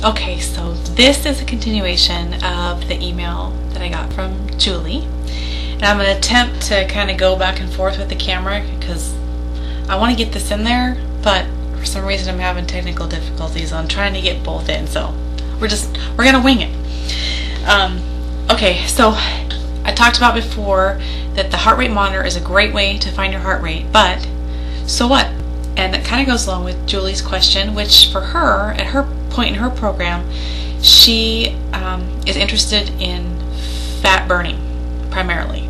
Okay, so this is a continuation of the email that I got from Julie. And I'm going to attempt to kind of go back and forth with the camera because I want to get this in there, but for some reason I'm having technical difficulties on trying to get both in, so we're going to wing it. Okay, so I talked about before that the heart rate monitor is a great way to find your heart rate, but so what? And that kind of goes along with Julie's question, which for her, at her point in her program, she is interested in fat burning primarily.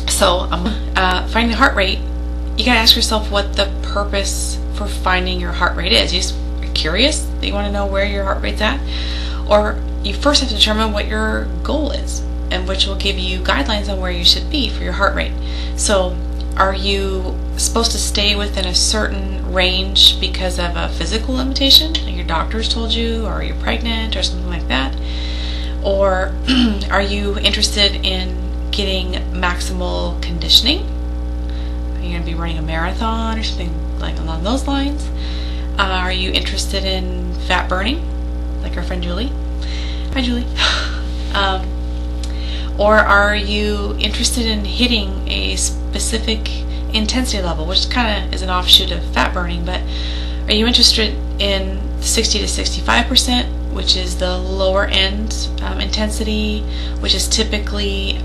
So finding the heart rate, you gotta ask yourself what the purpose for finding your heart rate is. You just are curious that you want to know where your heart rate's at, or you first have to determine what your goal is, and which will give you guidelines on where you should be for your heart rate. So are you supposed to stay within a certain range because of a physical limitation, like your doctors told you, or you're pregnant or something like that? Or are you interested in getting maximal conditioning? Are you going to be running a marathon or something like along those lines? Are you interested in fat burning, like our friend Julie? Hi, Julie. Or are you interested in hitting a specific intensity level, which kind of is an offshoot of fat burning, but are you interested in 60 to 65%, which is the lower end intensity, which is typically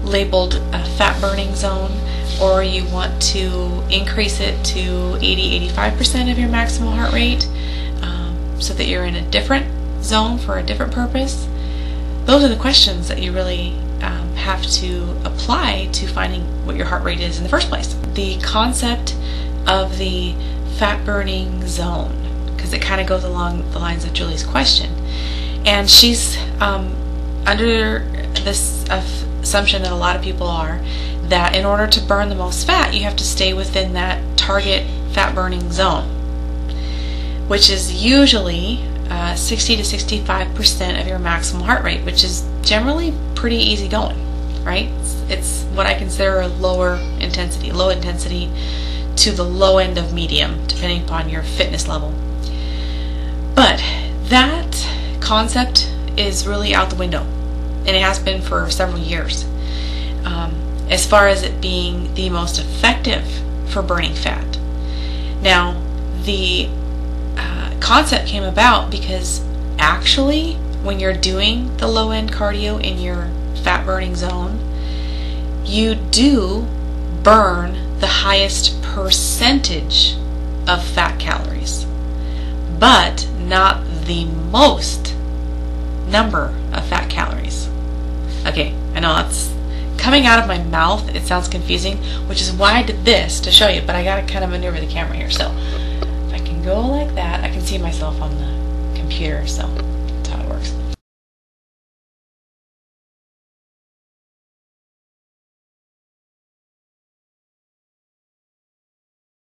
labeled a fat burning zone, or you want to increase it to 80-85% of your maximal heart rate so that you're in a different zone for a different purpose? Those are the questions that you really have to apply to finding what your heart rate is in the first place. The concept of the fat burning zone, because it kind of goes along the lines of Julie's question, and she's under this assumption that a lot of people are, that in order to burn the most fat you have to stay within that target fat burning zone, which is usually 60 to 65% of your maximum heart rate, which is generally pretty easy going, right? It's what I consider a low intensity to the low end of medium, depending upon your fitness level. But that concept is really out the window, and it has been for several years, as far as it being the most effective for burning fat. Now, the concept came about because actually when you're doing the low end cardio in your fat burning zone, you do burn the highest percentage of fat calories, but not the most number of fat calories. Okay, I know that's coming out of my mouth, it sounds confusing, which is why I did this to show you, but I gotta kind of maneuver the camera here. So if I can go like that, I can see myself on the computer, so